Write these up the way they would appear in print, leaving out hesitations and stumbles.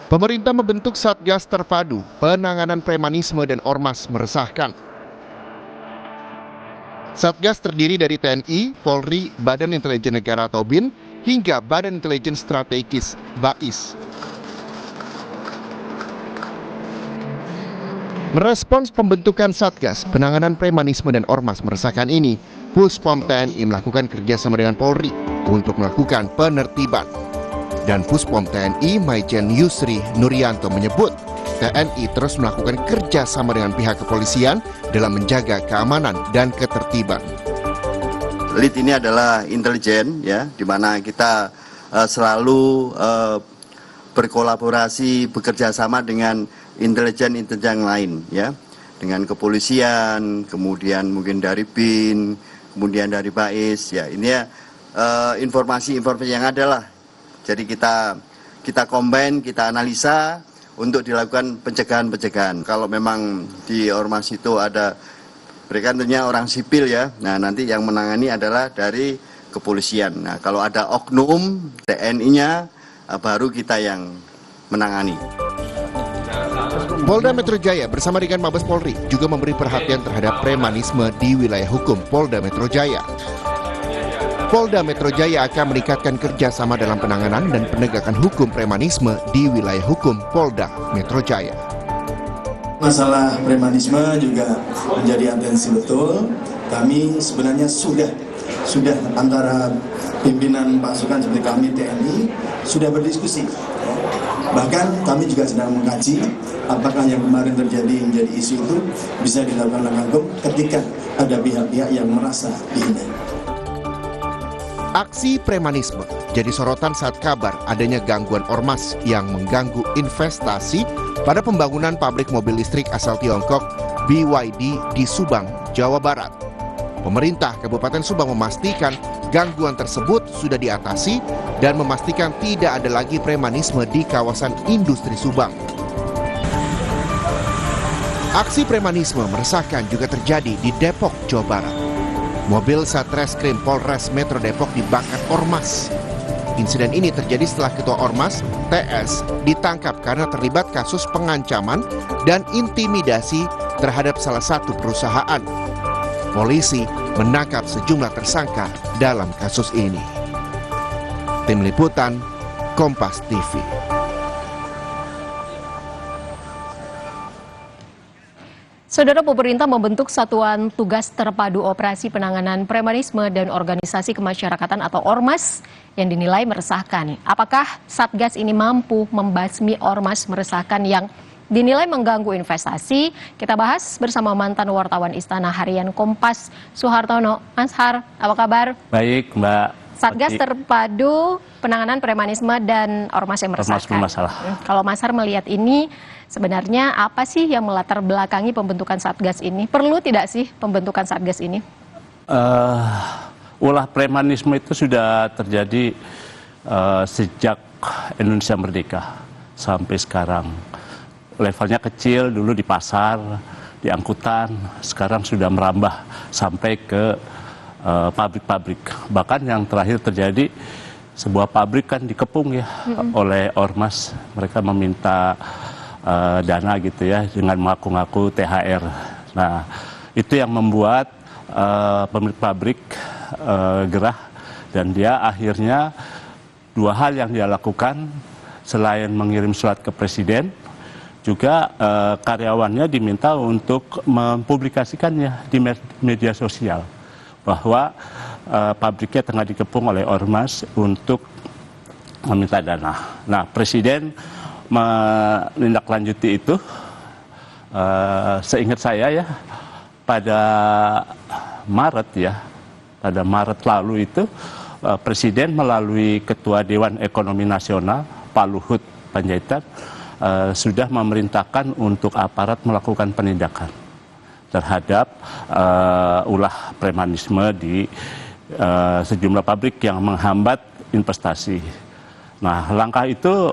Pemerintah membentuk Satgas Terpadu Penanganan Premanisme dan Ormas meresahkan. Satgas terdiri dari TNI, Polri, Badan Intelijen Negara atau BIN, hingga Badan Intelijen Strategis (BAIS). Merespons pembentukan Satgas Penanganan Premanisme dan Ormas meresahkan ini, Puspom TNI melakukan kerjasama dengan Polri untuk melakukan penertiban. Dan Puspom TNI Maijen Yusri Nuryanto menyebut TNI terus melakukan kerjasama dengan pihak kepolisian dalam menjaga keamanan dan ketertiban. Lead ini adalah intelijen, ya, di mana kita selalu berkolaborasi, bekerja sama dengan intelijen lain, ya, dengan kepolisian, kemudian mungkin dari BIN, kemudian dari BAIS, ya, ini ya informasi-informasi yang ada lah. Jadi kita combine, kita analisa untuk dilakukan pencegahan-pencegahan. Kalau memang di ormas itu ada, mereka tentunya orang sipil, ya. Nah, nanti yang menangani adalah dari kepolisian. Nah, kalau ada oknum TNI-nya, baru kita yang menangani. Polda Metro Jaya bersama dengan Mabes Polri juga memberi perhatian terhadap premanisme di wilayah hukum Polda Metro Jaya. Polda Metro Jaya akan meningkatkan kerjasama dalam penanganan dan penegakan hukum premanisme di wilayah hukum Polda Metro Jaya. Masalah premanisme juga menjadi atensi betul. Kami sebenarnya sudah antara pimpinan pasukan seperti kami TNI sudah berdiskusi. Bahkan kami juga sedang mengkaji apakah yang kemarin terjadi menjadi isu itu bisa dilakukan langkah hukum ketika ada pihak-pihak yang merasa dihina. Aksi premanisme jadi sorotan saat kabar adanya gangguan ormas yang mengganggu investasi pada pembangunan pabrik mobil listrik asal Tiongkok BYD di Subang, Jawa Barat. Pemerintah Kabupaten Subang memastikan gangguan tersebut sudah diatasi dan memastikan tidak ada lagi premanisme di kawasan industri Subang. Aksi premanisme meresahkan juga terjadi di Depok, Jawa Barat. Mobil Satreskrim Polres Metro Depok dibakar ormas. Insiden ini terjadi setelah Ketua Ormas, TS, ditangkap karena terlibat kasus pengancaman dan intimidasi terhadap salah satu perusahaan. Polisi menangkap sejumlah tersangka dalam kasus ini. Tim Liputan, Kompas TV. Saudara, pemerintah membentuk Satuan Tugas Terpadu Operasi Penanganan Premanisme dan Organisasi Kemasyarakatan atau Ormas yang dinilai meresahkan. Apakah Satgas ini mampu membasmi ormas meresahkan yang dinilai mengganggu investasi? Kita bahas bersama mantan wartawan Istana Harian Kompas, Suhartono. Mas Har, apa kabar? Baik, Mbak. Satgas Terpadu Penanganan Premanisme dan Ormas yang meresahkan. Kalau Mas Har melihat ini, sebenarnya apa sih yang melatar belakangi pembentukan Satgas ini? Perlu tidak sih pembentukan Satgas ini? Ulah premanisme itu sudah terjadi sejak Indonesia merdeka sampai sekarang. Levelnya kecil, dulu di pasar, di angkutan, sekarang sudah merambah sampai ke pabrik-pabrik. Bahkan yang terakhir terjadi, sebuah pabrik kan dikepung ya oleh ormas. Mereka meminta dana gitu ya dengan mengaku-ngaku THR. Nah, itu yang membuat pemilik pabrik gerah, dan dia akhirnya dua hal yang dia lakukan selain mengirim surat ke presiden, juga karyawannya diminta untuk mempublikasikannya di media sosial bahwa pabriknya tengah dikepung oleh ormas untuk meminta dana. Nah, presiden menindaklanjuti itu, seingat saya ya, pada Maret lalu itu presiden melalui Ketua Dewan Ekonomi Nasional Pak Luhut Panjaitan sudah memerintahkan untuk aparat melakukan penindakan terhadap ulah premanisme di sejumlah pabrik yang menghambat investasi. Nah, langkah itu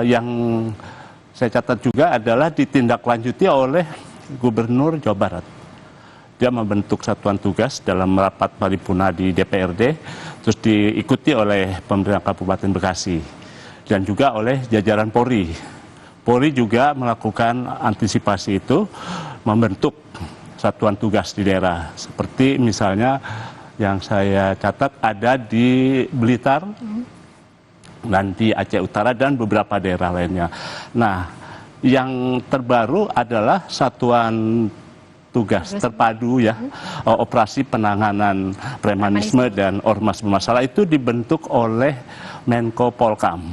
yang saya catat juga adalah ditindaklanjuti oleh Gubernur Jawa Barat. Dia membentuk satuan tugas dalam rapat paripurna di DPRD, terus diikuti oleh pemerintah Kabupaten Bekasi. dan juga oleh jajaran Polri. Polri juga melakukan antisipasi itu, membentuk satuan tugas di daerah. Seperti misalnya yang saya catat ada di Blitar, dan di Aceh Utara, dan beberapa daerah lainnya. Nah, yang terbaru adalah satuan tugas terpadu ya, operasi penanganan premanisme dan ormas bermasalah, itu dibentuk oleh Menko Polkam,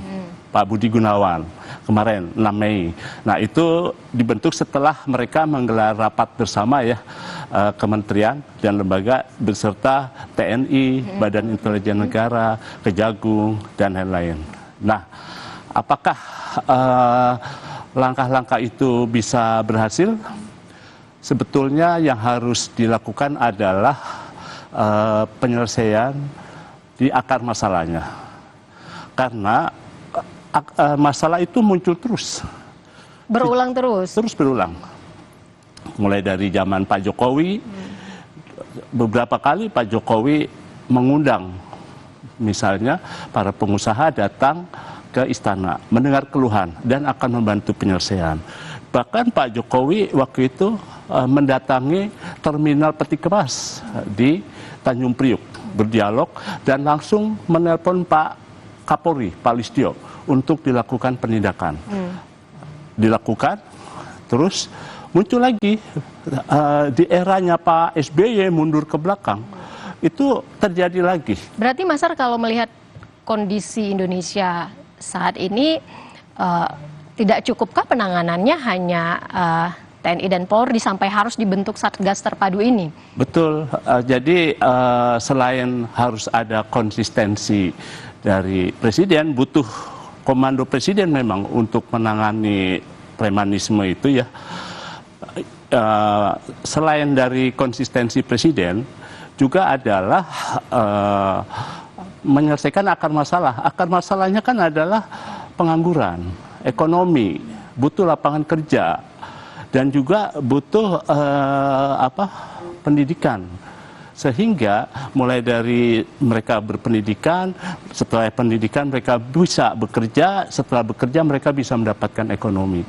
Pak Budi Gunawan, kemarin 6 Mei. Nah, itu dibentuk setelah mereka menggelar rapat bersama ya, kementerian dan lembaga beserta TNI, Badan Intelijen Negara, Kejagung, dan lain-lain. Nah, apakah langkah-langkah itu bisa berhasil? Sebetulnya yang harus dilakukan adalah penyelesaian di akar masalahnya. Karena masalah itu muncul terus. Berulang terus? Terus berulang. Mulai dari zaman Pak Jokowi, beberapa kali Pak Jokowi mengundang misalnya para pengusaha datang ke istana, mendengar keluhan dan akan membantu penyelesaian. Bahkan Pak Jokowi waktu itu mendatangi terminal peti kemas di Tanjung Priuk, berdialog dan langsung menelpon Pak Kapolri, Pak Listio, untuk dilakukan penindakan. Dilakukan, terus muncul lagi di eranya Pak SBY mundur ke belakang, itu terjadi lagi. Berarti Mas Ar, kalau melihat kondisi Indonesia saat ini, tidak cukupkah penanganannya hanya TNI dan Polri sampai harus dibentuk Satgas terpadu ini? Betul, jadi selain harus ada konsistensi dari Presiden, butuh komando Presiden memang untuk menangani premanisme itu ya. Selain dari konsistensi Presiden, juga adalah menyelesaikan akar masalah. Akar masalahnya kan adalah pengangguran, ekonomi, butuh lapangan kerja, dan juga butuh pendidikan. Sehingga mulai dari mereka berpendidikan, setelah pendidikan mereka bisa bekerja, setelah bekerja mereka bisa mendapatkan ekonomi.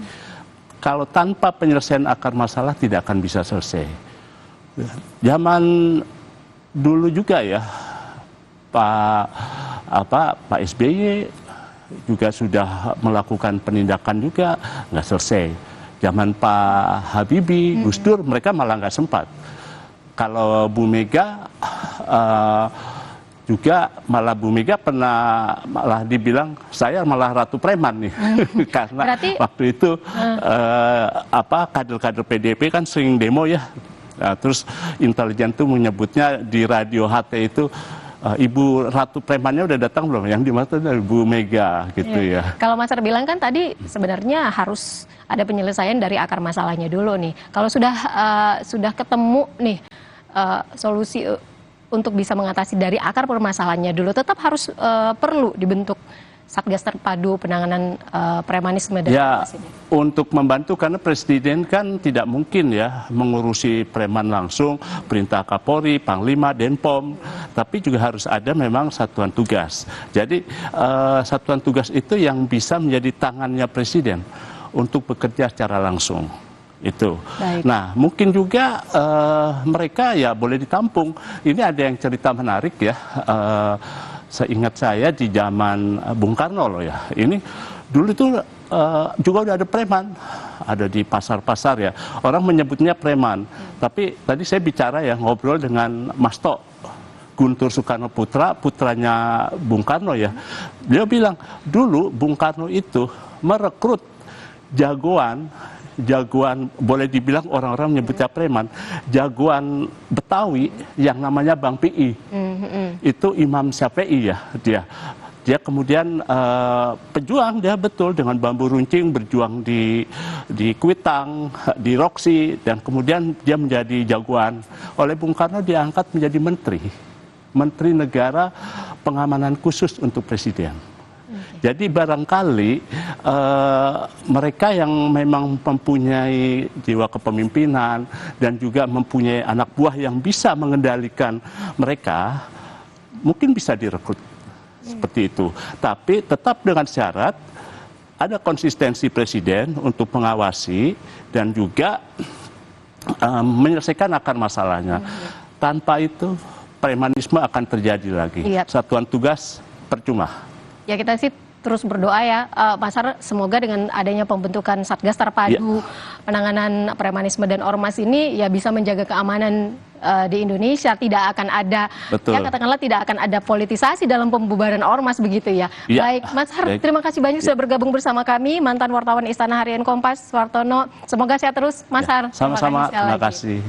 Kalau tanpa penyelesaian akar masalah tidak akan bisa selesai. Zaman dulu juga ya, Pak SBY juga sudah melakukan penindakan juga, nggak selesai. Zaman Pak Habibie, Gus Dur, mereka malah nggak sempat. Kalau Bu Mega juga malah Bu Mega pernah malah dibilang saya malah ratu preman nih. Karena berarti, waktu itu kader-kader PDIP kan sering demo ya. Nah, terus intelijen tuh menyebutnya di radio HT itu Ibu Ratu Premannya udah datang belum? Yang dimaksud dari Bu Mega gitu ya. Kalau Mas Ar bilang kan tadi sebenarnya harus ada penyelesaian dari akar masalahnya dulu nih. Kalau sudah ketemu nih solusi untuk bisa mengatasi dari akar permasalahannya dulu, tetap harus perlu dibentuk Satgas terpadu penanganan premanisme dan ormas ini. Untuk membantu, karena Presiden kan tidak mungkin ya mengurusi preman langsung, perintah Kapolri, Panglima, Denpom, tapi juga harus ada memang satuan tugas. Jadi satuan tugas itu yang bisa menjadi tangannya Presiden untuk bekerja secara langsung. Itu. Baik. Nah, mungkin juga mereka ya boleh ditampung. Ini ada yang cerita menarik ya. Seingat saya di zaman Bung Karno loh ya. Ini dulu itu juga udah ada preman, ada di pasar-pasar ya. Orang menyebutnya preman. Tapi tadi saya bicara ya, ngobrol dengan Mas Tok, Guntur Soekarno Putra, putranya Bung Karno ya. Dia bilang dulu Bung Karno itu merekrut jagoan boleh dibilang orang-orang menyebutnya preman, jagoan Betawi yang namanya Bang Pi. Itu Imam Syafi'i ya dia kemudian pejuang, dia betul dengan bambu runcing berjuang di Kuitang, di Roksi, dan kemudian dia menjadi jagoan. Oleh Bung Karno diangkat menjadi menteri negara pengamanan khusus untuk presiden. Jadi barangkali mereka yang memang mempunyai jiwa kepemimpinan dan juga mempunyai anak buah yang bisa mengendalikan mereka, mungkin bisa direkrut seperti itu. Tapi tetap dengan syarat ada konsistensi presiden untuk mengawasi dan juga menyelesaikan akar masalahnya. Tanpa itu premanisme akan terjadi lagi. Iya. Satuan tugas percuma. Ya kita sih terus berdoa ya, Mas Har, semoga dengan adanya pembentukan Satgas Terpadu penanganan premanisme dan ormas ini ya bisa menjaga keamanan di Indonesia, tidak akan ada, Betul. ya katakanlah tidak akan ada politisasi dalam pembubaran ormas begitu ya. Ya. Baik, Mas Har, Baik. terima kasih banyak sudah bergabung bersama kami, mantan wartawan Istana Harian Kompas, Suartono. Semoga sehat terus, Mas Har. Sama-sama, sekali terima lagi. kasih.